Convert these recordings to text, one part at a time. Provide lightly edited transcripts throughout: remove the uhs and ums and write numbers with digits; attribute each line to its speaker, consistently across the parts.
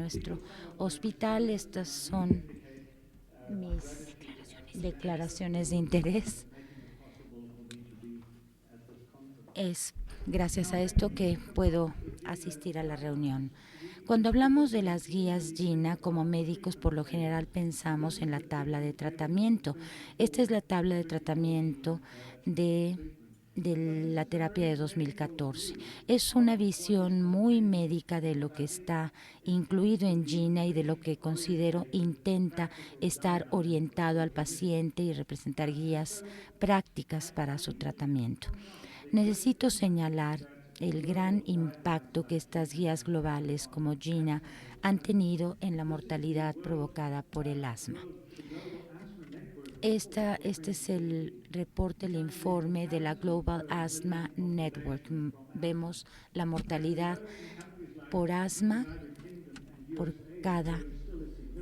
Speaker 1: nuestro hospital. Estas son mis declaraciones de interés. Es gracias a esto que puedo asistir a la reunión. Cuando hablamos de las guías GINA, como médicos por lo general pensamos en la tabla de tratamiento. Esta es la tabla de tratamiento de la terapia de 2014. Es una visión muy médica de lo que está incluido en GINA y de lo que considero intenta estar orientado al paciente y representar guías prácticas para su tratamiento. Necesito señalar el gran impacto que estas guías globales como GINA han tenido en la mortalidad provocada por el asma. Este es el reporte, el informe de la Global Asthma Network. Vemos la mortalidad por asma por cada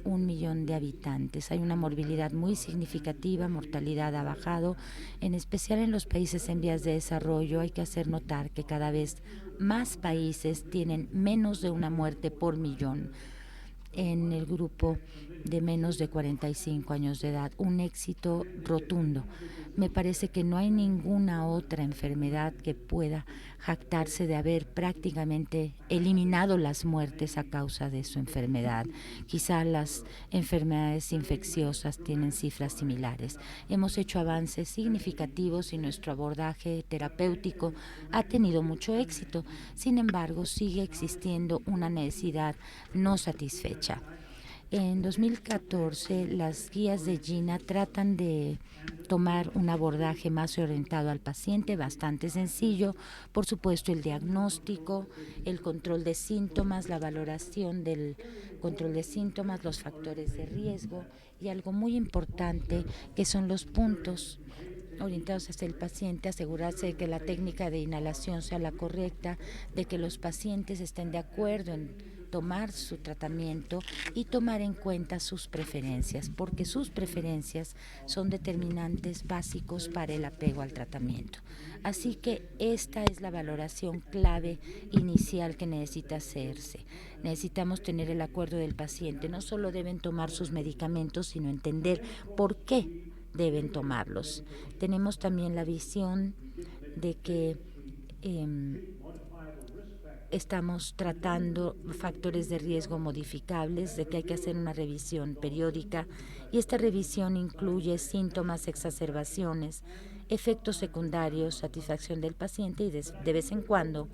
Speaker 1: 1 millón de habitantes. Hay una morbilidad muy significativa, mortalidad ha bajado, en especial en los países en vías de desarrollo. Hay que hacer notar que cada vez más países tienen menos de una muerte por millón en el grupo de menos de 45 años de edad. Un éxito rotundo. Me parece que no hay ninguna otra enfermedad que pueda jactarse de haber prácticamente eliminado las muertes a causa de su enfermedad. Quizá las enfermedades infecciosas tienen cifras similares. Hemos hecho avances significativos y nuestro abordaje terapéutico ha tenido mucho éxito. Sin embargo, sigue existiendo una necesidad no satisfecha. En 2014, las guías de GINA tratan de tomar un abordaje más orientado al paciente, bastante sencillo. Por supuesto, el diagnóstico, el control de síntomas, la valoración del control de síntomas, los factores de riesgo y algo muy importante que son los puntos orientados hacia el paciente, asegurarse de que la técnica de inhalación sea la correcta, de que los pacientes estén de acuerdo en tomar su tratamiento y tomar en cuenta sus preferencias, porque sus preferencias son determinantes básicos para el apego al tratamiento. Así que esta es la valoración clave inicial que necesita hacerse. Necesitamos tener el acuerdo del paciente. No solo deben tomar sus medicamentos, sino entender por qué deben tomarlos. Tenemos también la visión de que estamos tratando factores de riesgo modificables, de que hay que hacer una revisión periódica, y esta revisión incluye síntomas, exacerbaciones, efectos secundarios, satisfacción del paciente y de vez en cuando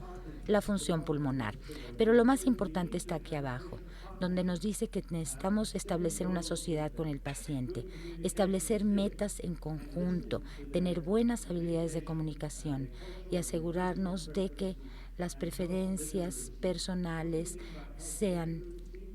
Speaker 1: la función pulmonar. Pero lo más importante está aquí abajo, donde nos dice que necesitamos establecer una sociedad con el paciente, establecer metas en conjunto, tener buenas habilidades de comunicación y asegurarnos de que las preferencias personales sean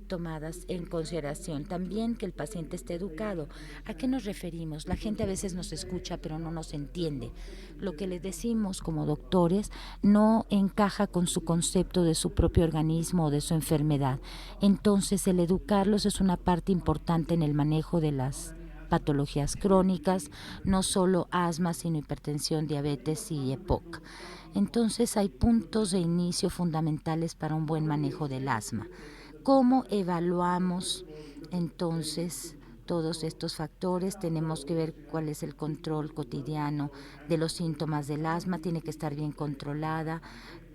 Speaker 1: tomadas en consideración. También que el paciente esté educado. ¿A qué nos referimos? La gente a veces nos escucha pero no nos entiende. Lo que le decimos como doctores no encaja con su concepto de su propio organismo o de su enfermedad. Entonces, el educarlos es una parte importante en el manejo de las patologías crónicas, no solo asma, sino hipertensión, diabetes y EPOC. Entonces hay puntos de inicio fundamentales para un buen manejo del asma. ¿Cómo evaluamos entonces todos estos factores? Tenemos que ver cuál es el control cotidiano de los síntomas del asma, tiene que estar bien controlada.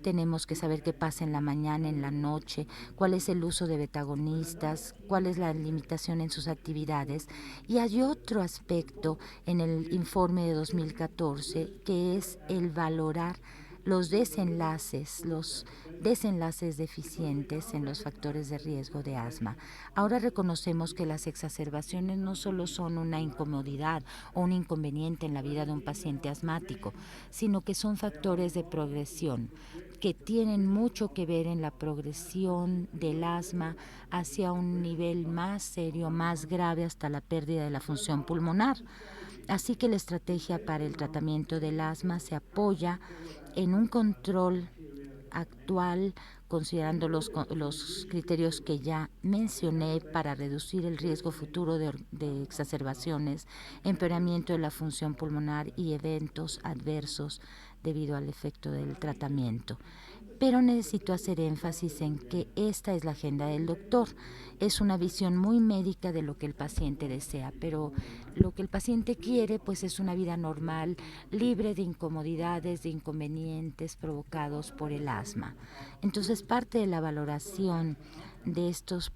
Speaker 1: Tenemos que saber qué pasa en la mañana, en la noche, cuál es el uso de betagonistas, cuál es la limitación en sus actividades. Y hay otro aspecto en el informe de 2014 que es el valorar los desenlaces deficientes en los factores de riesgo de asma. Ahora reconocemos que las exacerbaciones no solo son una incomodidad o un inconveniente en la vida de un paciente asmático, sino que son factores de progresión que tienen mucho que ver en la progresión del asma hacia un nivel más serio, más grave, hasta la pérdida de la función pulmonar. Así que la estrategia para el tratamiento del asma se apoya en un control actual, considerando los criterios que ya mencioné para reducir el riesgo futuro de exacerbaciones, empeoramiento de la función pulmonar y eventos adversos debido al efecto del tratamiento. pero necesito hacer énfasis en que esta es la agenda del doctor. Es una visión muy médica de lo que el paciente desea, pero lo que el paciente quiere pues es una vida normal, libre de incomodidades, de inconvenientes provocados por el asma. Entonces, parte de la valoración de estos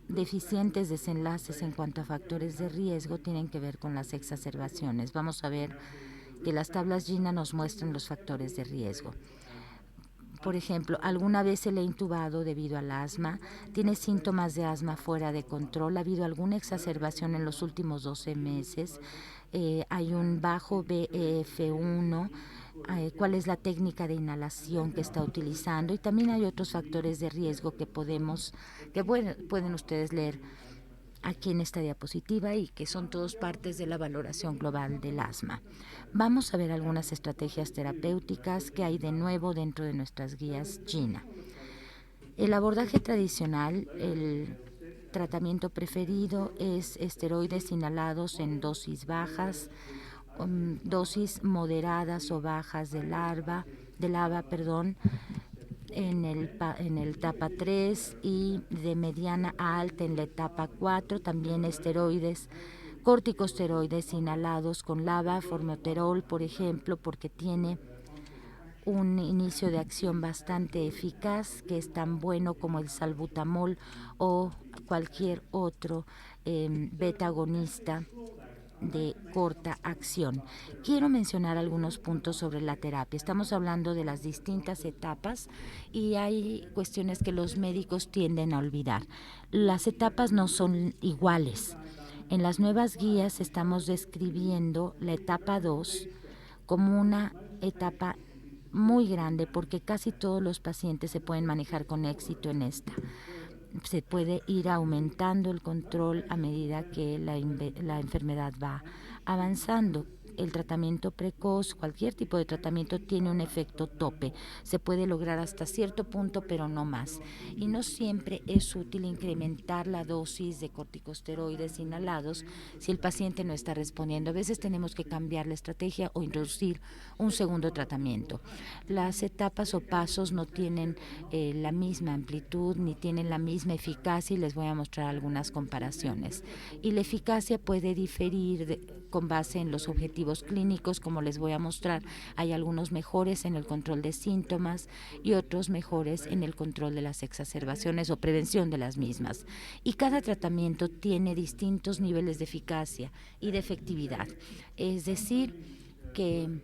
Speaker 1: deficientes desenlaces en cuanto a factores de riesgo tienen que ver con las exacerbaciones. Vamos a ver que las tablas GINA nos muestran los factores de riesgo. Por ejemplo, alguna vez se le ha intubado debido al asma, tiene síntomas de asma fuera de control, ha habido alguna exacerbación en los últimos 12 meses, hay un bajo BF1, cuál es la técnica de inhalación que está utilizando, y también hay otros factores de riesgo que pueden ustedes leer aquí en esta diapositiva y que son todos partes de la valoración global del asma. Vamos a ver algunas estrategias terapéuticas que hay de nuevo dentro de nuestras guías GINA. El abordaje tradicional, el tratamiento preferido es esteroides inhalados en dosis bajas, dosis moderadas o bajas de lava, en el etapa 3 y de mediana a alta en la etapa 4, también esteroides, corticosteroides inhalados con lava, formoterol, por ejemplo, porque tiene un inicio de acción bastante eficaz, que es tan bueno como el salbutamol o cualquier otro beta agonista de corta acción. Quiero mencionar algunos puntos sobre la terapia. Estamos hablando de las distintas etapas y hay cuestiones que los médicos tienden a olvidar. Las etapas no son iguales. En las nuevas guías estamos describiendo la etapa 2 como una etapa muy grande porque casi todos los pacientes se pueden manejar con éxito en esta. Se puede ir aumentando el control a medida que la enfermedad va avanzando. El tratamiento precoz, cualquier tipo de tratamiento tiene un efecto tope. Se puede lograr hasta cierto punto, pero no más. Y no siempre es útil incrementar la dosis de corticosteroides inhalados si el paciente no está respondiendo. A veces tenemos que cambiar la estrategia o introducir un segundo tratamiento. Las etapas o pasos no tienen la misma amplitud ni tienen la misma eficacia y les voy a mostrar algunas comparaciones. Y la eficacia puede diferir con base en los objetivos clínicos, como les voy a mostrar. Hay algunos mejores en el control de síntomas y otros mejores en el control de las exacerbaciones o prevención de las mismas. Y cada tratamiento tiene distintos niveles de eficacia y de efectividad. Es decir, que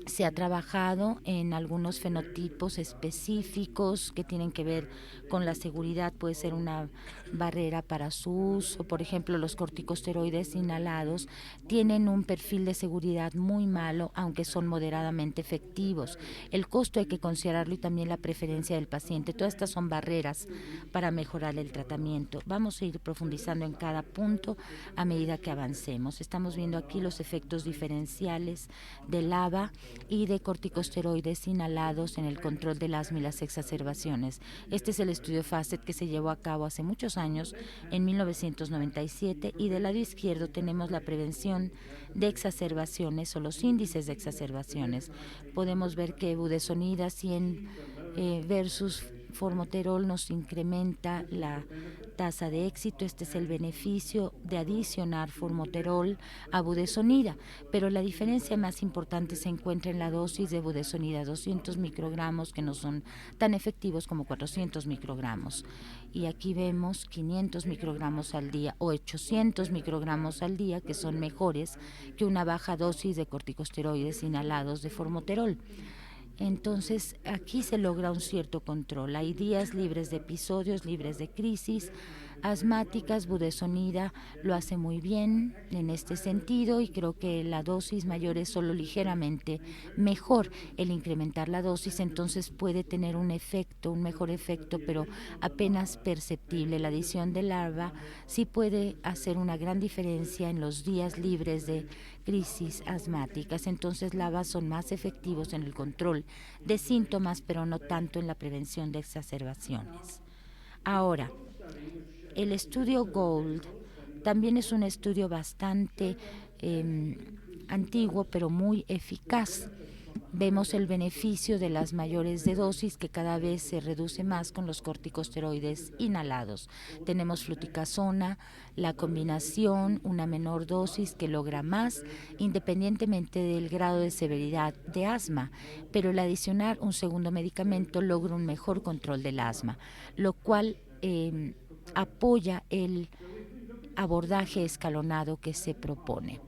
Speaker 1: se ha trabajado en algunos fenotipos específicos que tienen que ver con la seguridad, puede ser una barrera para su uso. Por ejemplo, los corticosteroides inhalados tienen un perfil de seguridad muy malo, aunque son moderadamente efectivos. El costo hay que considerarlo y también la preferencia del paciente. Todas estas son barreras para mejorar el tratamiento. Vamos a ir profundizando en cada punto a medida que avancemos. Estamos viendo aquí los efectos diferenciales del ABA y de corticosteroides inhalados en el control del asma y las exacerbaciones. Este es el estudio FACET que se llevó a cabo hace muchos años, en 1997, y del lado izquierdo tenemos la prevención de exacerbaciones o los índices de exacerbaciones. Podemos ver que budesonida 100 versus formoterol nos incrementa la tasa de éxito. Este es el beneficio de adicionar formoterol a budesonida, pero la diferencia más importante se encuentra en la dosis de budesonida, 200 microgramos, que no son tan efectivos como 400 microgramos. Y aquí vemos 500 microgramos al día o 800 microgramos al día, que son mejores que una baja dosis de corticosteroides inhalados de formoterol. Entonces, aquí se logra un cierto control. Hay días libres de episodios, libres de crisis asmáticas. Budesonida lo hace muy bien en este sentido y creo que la dosis mayor es solo ligeramente mejor. El incrementar la dosis entonces puede tener un efecto, un mejor efecto, pero apenas perceptible. La adición de larva sí puede hacer una gran diferencia en los días libres de crisis asmáticas. Entonces, LAVA son más efectivos en el control de síntomas, pero no tanto en la prevención de exacerbaciones. Ahora, el estudio GOLD también es un estudio bastante antiguo, pero muy eficaz. Vemos el beneficio de las mayores de dosis, que cada vez se reduce más con los corticosteroides inhalados. Tenemos fluticasona, la combinación, una menor dosis que logra más independientemente del grado de severidad de asma, pero el adicionar un segundo medicamento logra un mejor control del asma, lo cual apoya el abordaje escalonado que se propone.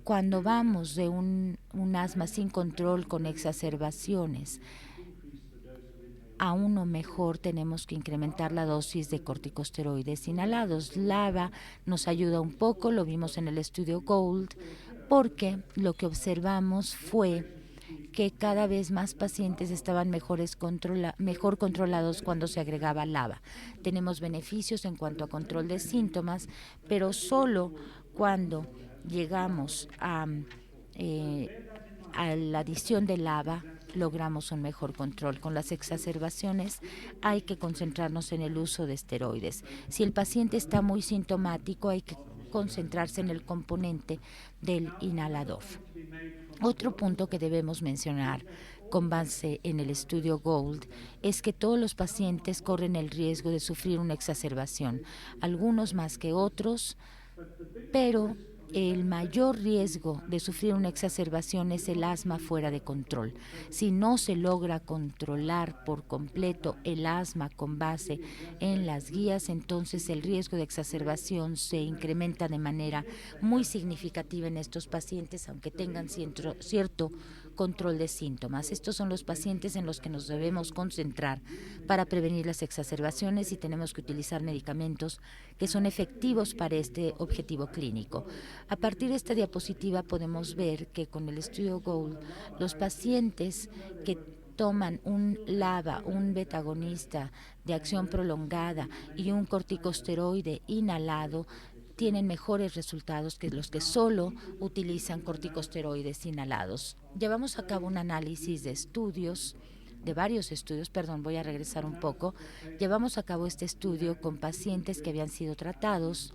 Speaker 1: Cuando vamos de un asma sin control con exacerbaciones a uno mejor, tenemos que incrementar la dosis de corticosteroides inhalados. LABA nos ayuda un poco, lo vimos en el estudio GOLD, porque lo que observamos fue que cada vez más pacientes estaban mejor controlados cuando se agregaba LABA. Tenemos beneficios en cuanto a control de síntomas, pero solo cuando llegamos a la adición de LABA logramos un mejor control. Con las exacerbaciones hay que concentrarnos en el uso de esteroides. Si el paciente está muy sintomático, hay que concentrarse en el componente del inhalador. Otro punto que debemos mencionar con base en el estudio GOLD es que todos los pacientes corren el riesgo de sufrir una exacerbación, algunos más que otros, pero el mayor riesgo de sufrir una exacerbación es el asma fuera de control. Si no se logra controlar por completo el asma con base en las guías, entonces el riesgo de exacerbación se incrementa de manera muy significativa en estos pacientes, aunque tengan cierto control de síntomas. Estos son los pacientes en los que nos debemos concentrar para prevenir las exacerbaciones y tenemos que utilizar medicamentos que son efectivos para este objetivo clínico. A partir de esta diapositiva podemos ver que con el estudio GOLD, los pacientes que toman un LABA, un beta-agonista de acción prolongada y un corticosteroide inhalado, tienen mejores resultados que los que solo utilizan corticosteroides inhalados. Llevamos a cabo un análisis de varios estudios, voy a regresar un poco. Llevamos a cabo este estudio con pacientes que habían sido tratados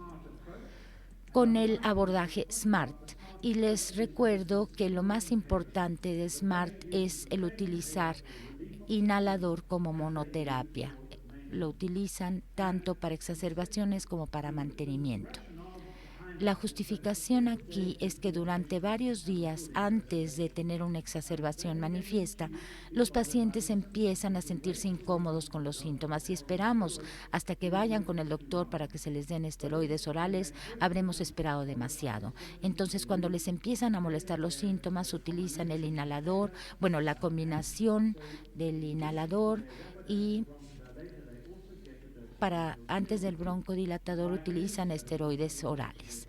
Speaker 1: con el abordaje SMART. Y les recuerdo que lo más importante de SMART es el utilizar inhalador como monoterapia. Lo utilizan tanto para exacerbaciones como para mantenimiento. La justificación aquí es que durante varios días antes de tener una exacerbación manifiesta, los pacientes empiezan a sentirse incómodos con los síntomas y esperamos hasta que vayan con el doctor para que se les den esteroides orales, habremos esperado demasiado. Entonces, cuando les empiezan a molestar los síntomas, utilizan el inhalador, la combinación del inhalador y antes del broncodilatador utilizan esteroides orales.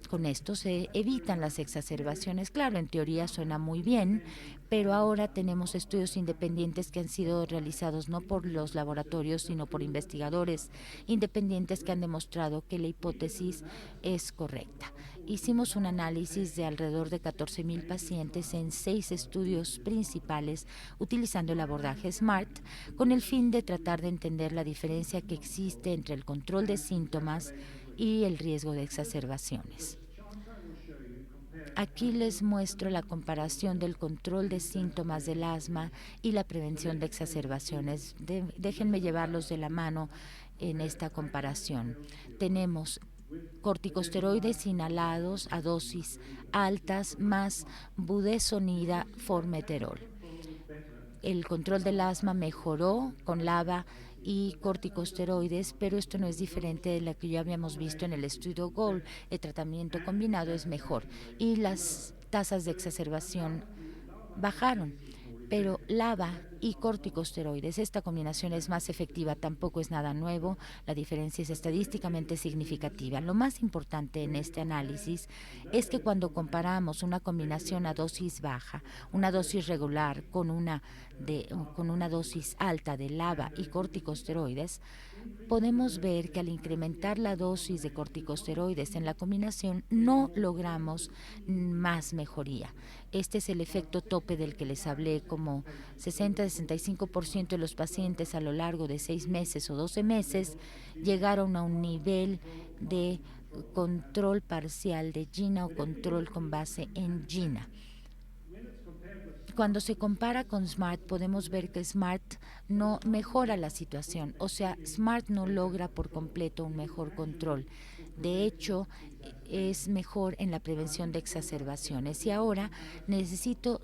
Speaker 1: Con esto se evitan las exacerbaciones. Claro, en teoría suena muy bien, pero ahora tenemos estudios independientes que han sido realizados no por los laboratorios, sino por investigadores independientes que han demostrado que la hipótesis es correcta. Hicimos un análisis de alrededor de 14,000 pacientes en 6 estudios principales utilizando el abordaje SMART con el fin de tratar de entender la diferencia que existe entre el control de síntomas y el riesgo de exacerbaciones. Aquí les muestro la comparación del control de síntomas del asma y la prevención de exacerbaciones. Déjenme llevarlos de la mano en esta comparación. Tenemos corticosteroides inhalados a dosis altas más budesonida formoterol. El control del asma mejoró con LABA y corticosteroides, pero esto no es diferente de lo que ya habíamos visto en el estudio GOLD. El tratamiento combinado es mejor y las tasas de exacerbación bajaron. Pero LABA y corticosteroides, esta combinación es más efectiva, tampoco es nada nuevo, la diferencia es estadísticamente significativa. Lo más importante en este análisis es que cuando comparamos una combinación a dosis baja, una dosis regular con una dosis alta de LABA y corticosteroides, podemos ver que al incrementar la dosis de corticosteroides en la combinación no logramos más mejoría. Este es el efecto tope del que les hablé, como 60-65% de los pacientes a lo largo de 6 meses o 12 meses llegaron a un nivel de control parcial de GINA o control con base en GINA. Cuando se compara con SMART, podemos ver que SMART no mejora la situación. O sea, SMART no logra por completo un mejor control. De hecho, es mejor en la prevención de exacerbaciones. Y ahora necesito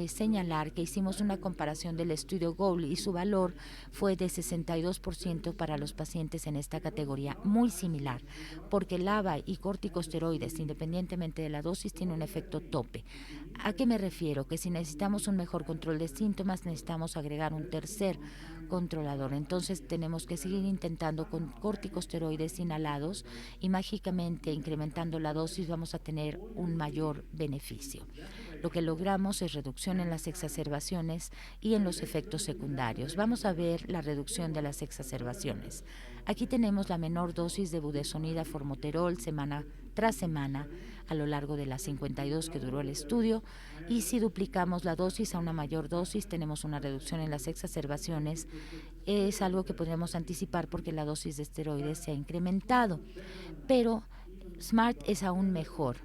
Speaker 1: señalar que hicimos una comparación del estudio GOAL y su valor fue de 62% para los pacientes en esta categoría, muy similar, porque el ABA y corticosteroides, independientemente de la dosis, tiene un efecto tope. ¿A qué me refiero? Que si necesitamos un mejor control de síntomas, necesitamos agregar un tercer controlador. Entonces tenemos que seguir intentando con corticosteroides inhalados y mágicamente incrementando la dosis vamos a tener un mayor beneficio. Lo que logramos es reducción en las exacerbaciones y en los efectos secundarios. Vamos a ver la reducción de las exacerbaciones. Aquí tenemos la menor dosis de budesonida formoterol semana tras semana a lo largo de las 52 que duró el estudio, y si duplicamos la dosis a una mayor dosis tenemos una reducción en las exacerbaciones. Es algo que podríamos anticipar porque la dosis de esteroides se ha incrementado, pero SMART es aún mejor.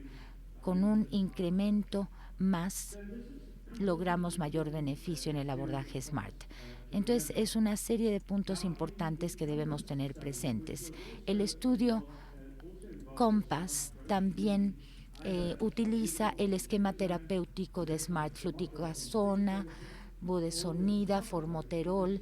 Speaker 1: Con un incremento más logramos mayor beneficio en el abordaje SMART. Entonces es una serie de puntos importantes que debemos tener presentes. El estudio COMPASS también utiliza el esquema terapéutico de SMART, fluticasona, budesonida, formoterol,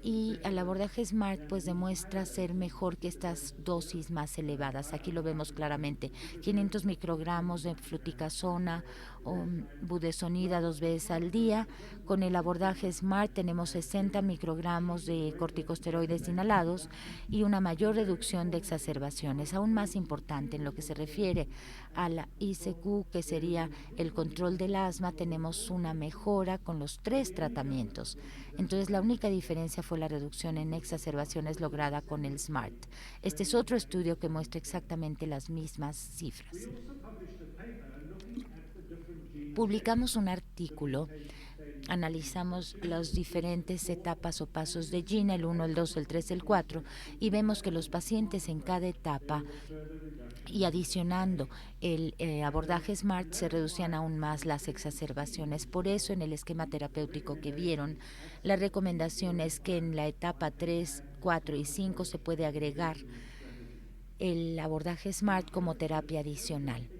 Speaker 1: y al abordaje SMART pues demuestra ser mejor que estas dosis más elevadas. Aquí lo vemos claramente, 500 microgramos de fluticasona o budesonida 2 veces al día. Con el abordaje SMART tenemos 60 microgramos de corticosteroides inhalados y una mayor reducción de exacerbaciones. Aún más importante en lo que se refiere a la ICQ, que sería el control del asma, tenemos una mejora con los 3 tratamientos. Entonces la única diferencia fue la reducción en exacerbaciones lograda con el SMART. Este es otro estudio que muestra exactamente las mismas cifras. Publicamos un artículo, analizamos las diferentes etapas o pasos de GINA, el 1, el 2, el 3, el 4, y vemos que los pacientes en cada etapa y adicionando el abordaje SMART se reducían aún más las exacerbaciones. Por eso en el esquema terapéutico que vieron, la recomendación es que en la etapa 3, 4 y 5 se puede agregar el abordaje SMART como terapia adicional.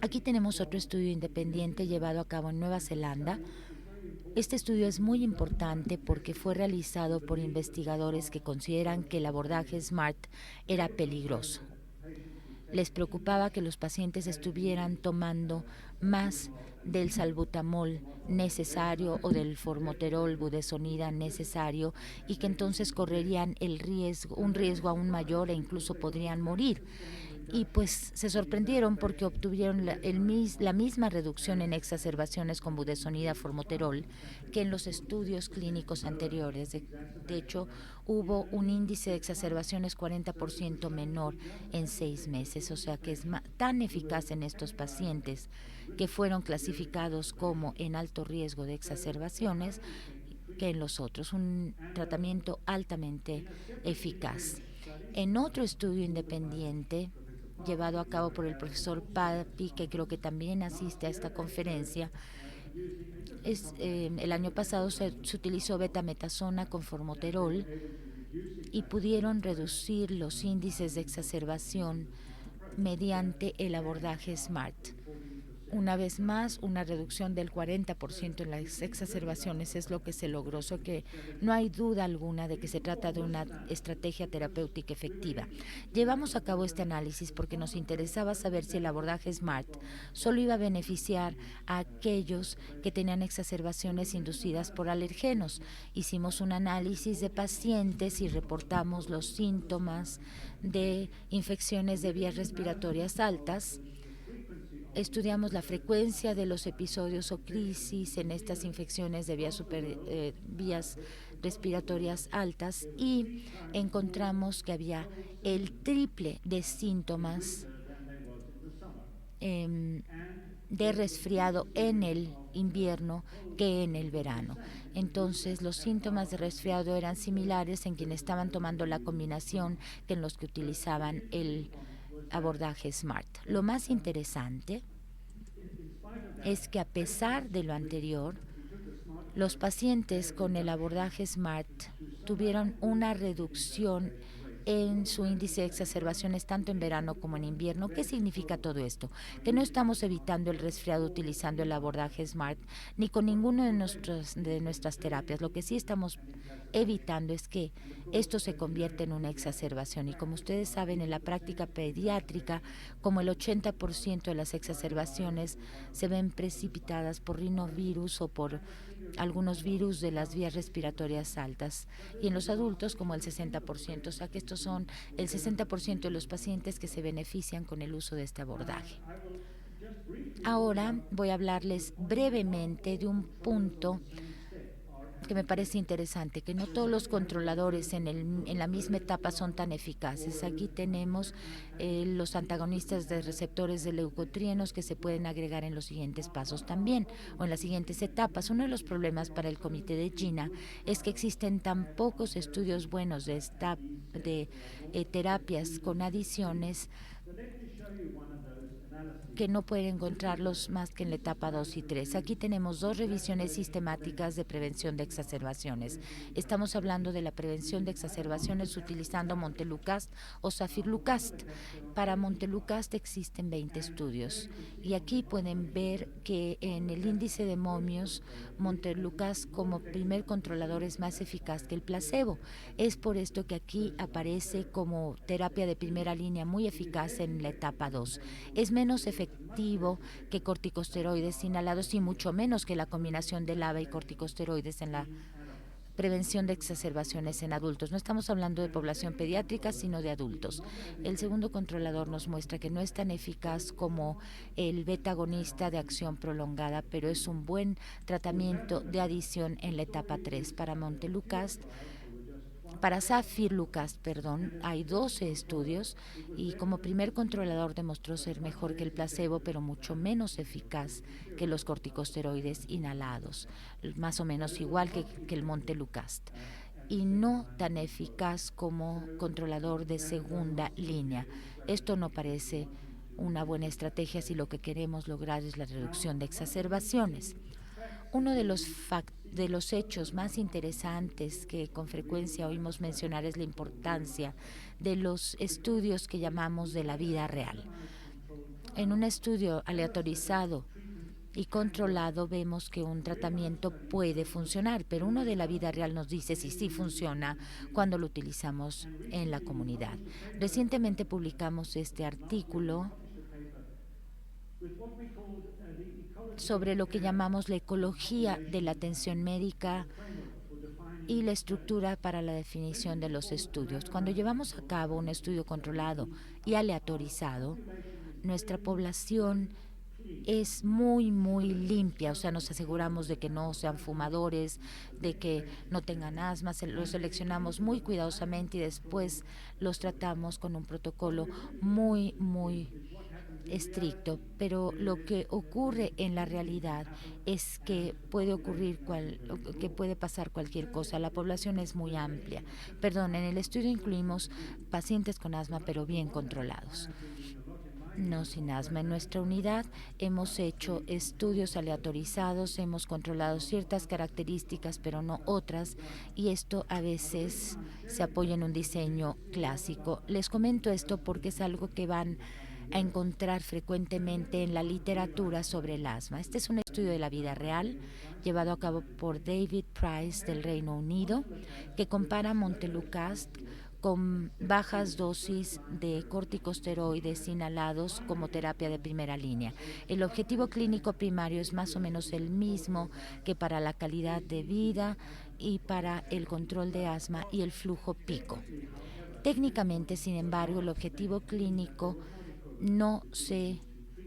Speaker 1: Aquí tenemos otro estudio independiente llevado a cabo en Nueva Zelanda. Este estudio es muy importante porque fue realizado por investigadores que consideran que el abordaje SMART era peligroso. Les preocupaba que los pacientes estuvieran tomando más del salbutamol necesario o del formoterol budesonida necesario y que entonces correrían un riesgo aún mayor e incluso podrían morir. Y pues se sorprendieron porque obtuvieron la misma reducción en exacerbaciones con budesonida formoterol que en los estudios clínicos anteriores. De hecho, hubo un índice de exacerbaciones 40% menor en 6 meses, o sea que es tan eficaz en estos pacientes que fueron clasificados como en alto riesgo de exacerbaciones que en los otros, un tratamiento altamente eficaz. En otro estudio independiente llevado a cabo por el profesor Papi, que creo que también asiste a esta conferencia, el año pasado se utilizó betametasona con formoterol y pudieron reducir los índices de exacerbación mediante el abordaje SMART. Una vez más, una reducción del 40% en las exacerbaciones es lo que se logró, so que no hay duda alguna de que se trata de una estrategia terapéutica efectiva. Llevamos a cabo este análisis porque nos interesaba saber si el abordaje SMART solo iba a beneficiar a aquellos que tenían exacerbaciones inducidas por alergenos. Hicimos un análisis de pacientes y reportamos los síntomas de infecciones de vías respiratorias altas. Estudiamos la frecuencia de los episodios o crisis en estas infecciones de vías respiratorias altas y encontramos que había el triple de síntomas de resfriado en el invierno que en el verano. Entonces los síntomas de resfriado eran similares en quienes estaban tomando la combinación que en los que utilizaban el abordaje SMART. Lo más interesante es que a pesar de lo anterior, los pacientes con el abordaje SMART tuvieron una reducción en su índice de exacerbaciones tanto en verano como en invierno. ¿Qué significa todo esto? Que no estamos evitando el resfriado utilizando el abordaje SMART ni con ninguno de nuestras terapias. Lo que sí estamos evitando es que esto se convierta en una exacerbación. Y como ustedes saben, en la práctica pediátrica, como el 80% de las exacerbaciones se ven precipitadas por rinovirus o por algunos virus de las vías respiratorias altas, y en los adultos como el 60%, o sea que estos son el 60% de los pacientes que se benefician con el uso de este abordaje. Ahora voy a hablarles brevemente de un punto que me parece interesante, que no todos los controladores en la misma etapa son tan eficaces. Aquí tenemos los antagonistas de receptores de leucotrienos que se pueden agregar en los siguientes pasos también, o en las siguientes etapas. Uno de los problemas para el comité de GINA es que existen tan pocos estudios buenos de terapias con adiciones que no pueden encontrarlos más que en la etapa 2 y 3. Aquí tenemos dos revisiones sistemáticas de prevención de exacerbaciones. Estamos hablando de la prevención de exacerbaciones utilizando Montelukast o Safirlukast. Para Montelukast existen 20 estudios y aquí pueden ver que en el índice de momios, Montelukast como primer controlador es más eficaz que el placebo. Es por esto que aquí aparece como terapia de primera línea muy eficaz en la etapa 2. Es menos efectivo que corticosteroides inhalados y mucho menos que la combinación de LABA y corticosteroides en la prevención de exacerbaciones en adultos. No estamos hablando de población pediátrica, sino de adultos. El segundo controlador nos muestra que no es tan eficaz como el beta-agonista de acción prolongada, pero es un buen tratamiento de adición en la etapa 3. Para Safirlukast, hay 12 estudios y como primer controlador demostró ser mejor que el placebo, pero mucho menos eficaz que los corticosteroides inhalados, más o menos igual que el Montelukast, y no tan eficaz como controlador de segunda línea. Esto no parece una buena estrategia si lo que queremos lograr es la reducción de exacerbaciones. Uno de los hechos más interesantes que con frecuencia oímos mencionar es la importancia de los estudios que llamamos de la vida real. En un estudio aleatorizado y controlado vemos que un tratamiento puede funcionar, pero uno de la vida real nos dice si sí funciona cuando lo utilizamos en la comunidad. Recientemente publicamos este artículo sobre lo que llamamos la ecología de la atención médica y la estructura para la definición de los estudios. Cuando llevamos a cabo un estudio controlado y aleatorizado, nuestra población es muy, muy limpia, o sea, nos aseguramos de que no sean fumadores, de que no tengan asma, los seleccionamos muy cuidadosamente y después los tratamos con un protocolo muy, muy estricto, pero lo que ocurre en la realidad es que que puede pasar cualquier cosa. La población es muy amplia. En el estudio incluimos pacientes con asma, pero bien controlados. No sin asma. En nuestra unidad hemos hecho estudios aleatorizados, hemos controlado ciertas características, pero no otras, y esto a veces se apoya en un diseño clásico. Les comento esto porque es algo que van a encontrar frecuentemente en la literatura sobre el asma. Este es un estudio de la vida real llevado a cabo por David Price del Reino Unido, que compara Montelukast con bajas dosis de corticosteroides inhalados como terapia de primera línea. El objetivo clínico primario es más o menos el mismo que para la calidad de vida y para el control de asma y el flujo pico. Técnicamente, sin embargo, el objetivo clínico no se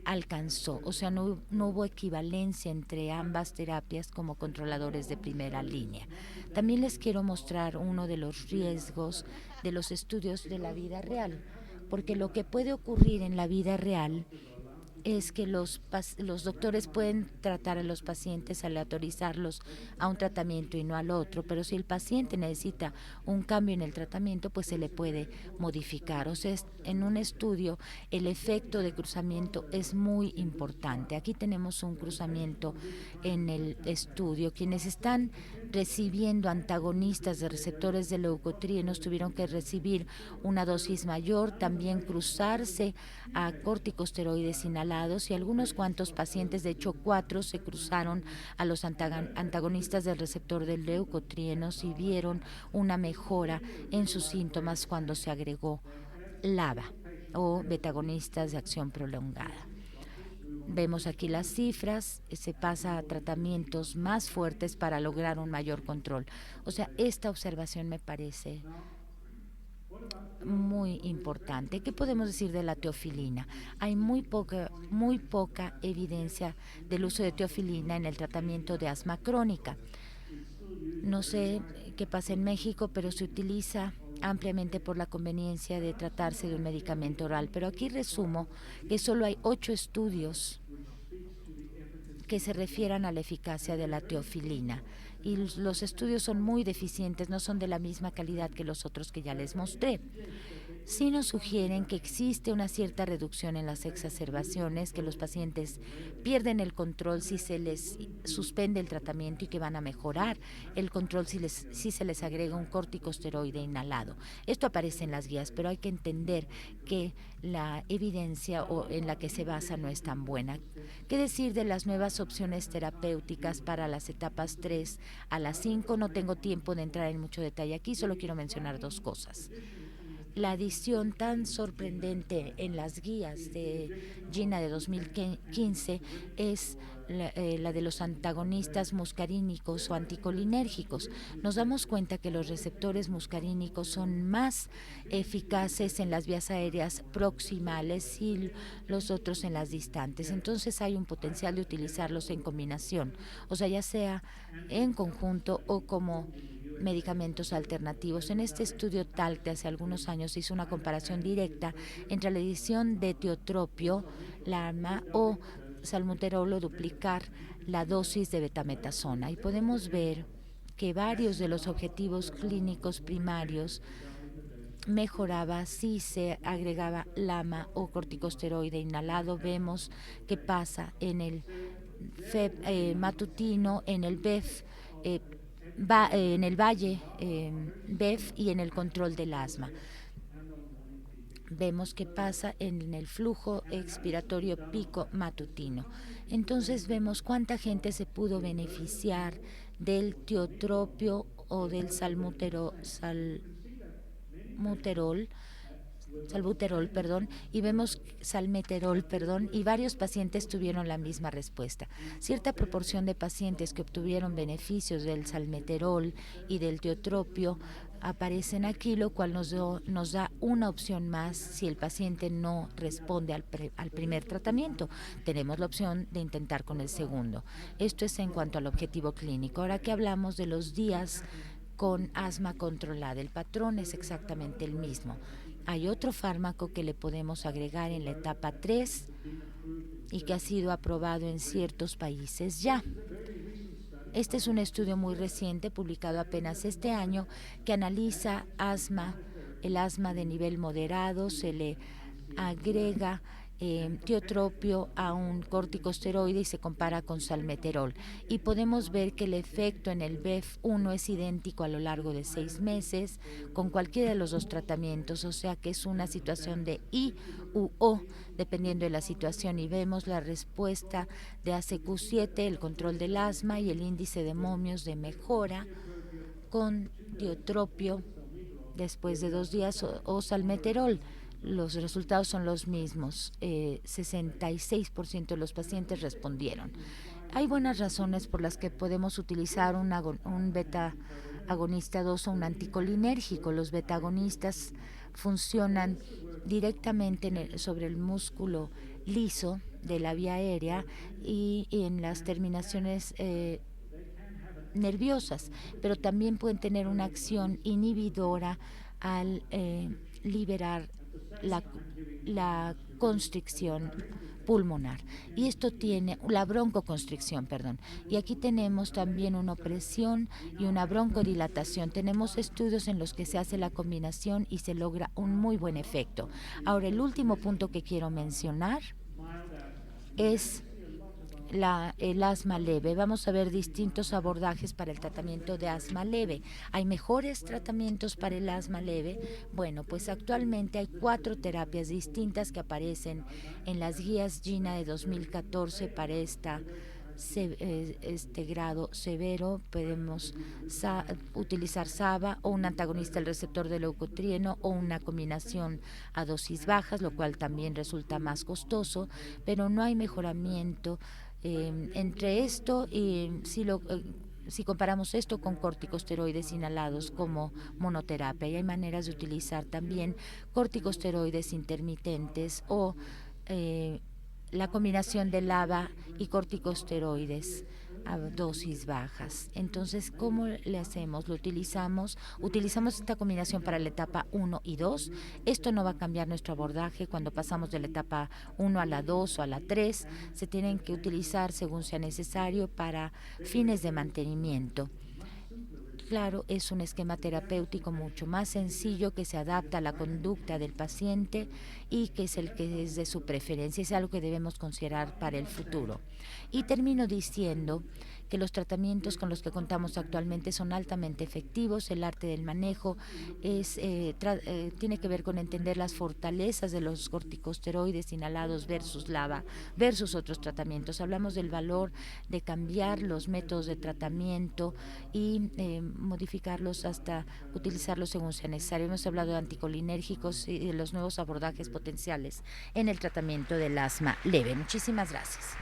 Speaker 1: alcanzó, o sea, no hubo equivalencia entre ambas terapias como controladores de primera línea. También les quiero mostrar uno de los riesgos de los estudios de la vida real, porque lo que puede ocurrir en la vida real es que los doctores pueden tratar a los pacientes, aleatorizarlos a un tratamiento y no al otro, pero si el paciente necesita un cambio en el tratamiento, pues se le puede modificar. O sea, en un estudio el efecto de cruzamiento es muy importante. Aquí tenemos un cruzamiento en el estudio. Quienes están recibiendo antagonistas de receptores de leucotrienos tuvieron que recibir una dosis mayor, también cruzarse a corticosteroides inhalados, y algunos cuantos pacientes, de hecho 4, se cruzaron a los antagonistas del receptor de leucotrienos y vieron una mejora en sus síntomas cuando se agregó LABA o betagonistas de acción prolongada. Vemos aquí las cifras, se pasa a tratamientos más fuertes para lograr un mayor control. O sea, esta observación me parece muy importante. ¿Qué podemos decir de la teofilina? Hay muy poca evidencia del uso de teofilina en el tratamiento de asma crónica. No sé qué pasa en México, pero se utiliza ampliamente por la conveniencia de tratarse de un medicamento oral. Pero aquí resumo que solo hay 8 estudios que se refieran a la eficacia de la teofilina. Y los estudios son muy deficientes, no son de la misma calidad que los otros que ya les mostré. Sí nos sugieren que existe una cierta reducción en las exacerbaciones, que los pacientes pierden el control si se les suspende el tratamiento y que van a mejorar el control si se les agrega un corticosteroide inhalado. Esto aparece en las guías, pero hay que entender que la evidencia en la que se basa no es tan buena. ¿Qué decir de las nuevas opciones terapéuticas para las etapas 3 a las 5? No tengo tiempo de entrar en mucho detalle aquí, solo quiero mencionar 2 cosas. La adición tan sorprendente en las guías de GINA de 2015 es la de los antagonistas muscarínicos o anticolinérgicos. Nos damos cuenta que los receptores muscarínicos son más eficaces en las vías aéreas proximales y los otros en las distantes. Entonces hay un potencial de utilizarlos en combinación, o sea, ya sea en conjunto o como medicamentos alternativos. En este estudio TALC de hace algunos años se hizo una comparación directa entre la adición de tiotropio, LAMA o salbuterol o duplicar la dosis de betametasona, y podemos ver que varios de los objetivos clínicos primarios mejoraba si se agregaba LAMA o corticosteroide inhalado. Vemos que pasa en el FEB matutino, en el BEF, en el valle BEF y en el control del asma. Vemos que pasa en el flujo expiratorio pico matutino. Entonces vemos cuánta gente se pudo beneficiar del tiotropio o del salbuterol, y vemos salmeterol, y varios pacientes tuvieron la misma respuesta. Cierta proporción de pacientes que obtuvieron beneficios del salmeterol y del tiotropio aparecen aquí, lo cual nos da una opción más si el paciente no responde al primer tratamiento. Tenemos la opción de intentar con el segundo. Esto es en cuanto al objetivo clínico. Ahora que hablamos de los días con asma controlada, el patrón es exactamente el mismo. Hay otro fármaco que le podemos agregar en la etapa 3 y que ha sido aprobado en ciertos países ya. Este es un estudio muy reciente, publicado apenas este año, que analiza el asma de nivel moderado. Se le agrega tiotropio a un corticosteroide y se compara con salmeterol. Y podemos ver que el efecto en el BEF1 es idéntico a lo largo de 6 meses con cualquiera de los 2 tratamientos, o sea que es una situación de I u O, dependiendo de la situación. Y vemos la respuesta de ACQ7, el control del asma, y el índice de momios de mejora con tiotropio después de 2 días o salmeterol. Los resultados son los mismos. 66% de los pacientes respondieron. Hay buenas razones por las que podemos utilizar un beta agonista 2 o un anticolinérgico. Los beta agonistas funcionan directamente sobre el músculo liso de la vía aérea y en las terminaciones nerviosas, pero también pueden tener una acción inhibidora al liberar la constricción pulmonar. Y esto tiene la broncoconstricción, perdón. Y aquí tenemos también una opresión y una broncodilatación. Tenemos estudios en los que se hace la combinación y se logra un muy buen efecto. Ahora, el último punto que quiero mencionar es el asma leve. Vamos a ver distintos abordajes para el tratamiento de asma leve. ¿Hay mejores tratamientos para el asma leve? Bueno, pues actualmente hay 4 terapias distintas que aparecen en las guías GINA de 2014 para este grado severo. Podemos utilizar SABA o un antagonista del receptor de leucotrieno o una combinación a dosis bajas, lo cual también resulta más costoso, pero no hay mejoramiento entre esto y si comparamos esto con corticosteroides inhalados como monoterapia. Y hay maneras de utilizar también corticosteroides intermitentes o la combinación de LABA y corticosteroides a dosis bajas. Entonces, ¿cómo le hacemos? Utilizamos esta combinación para la etapa 1 y 2. Esto no va a cambiar nuestro abordaje cuando pasamos de la etapa 1 a la 2 o a la 3. Se tienen que utilizar según sea necesario para fines de mantenimiento. Claro, es un esquema terapéutico mucho más sencillo que se adapta a la conducta del paciente y que es el que es de su preferencia. Es algo que debemos considerar para el futuro. Y termino diciendo que los tratamientos con los que contamos actualmente son altamente efectivos. El arte del manejo tiene que ver con entender las fortalezas de los corticosteroides inhalados versus LABA, versus otros tratamientos. Hablamos del valor de cambiar los métodos de tratamiento y modificarlos hasta utilizarlos según sea necesario. Hemos hablado de anticolinérgicos y de los nuevos abordajes potenciales en el tratamiento del asma leve. Muchísimas gracias.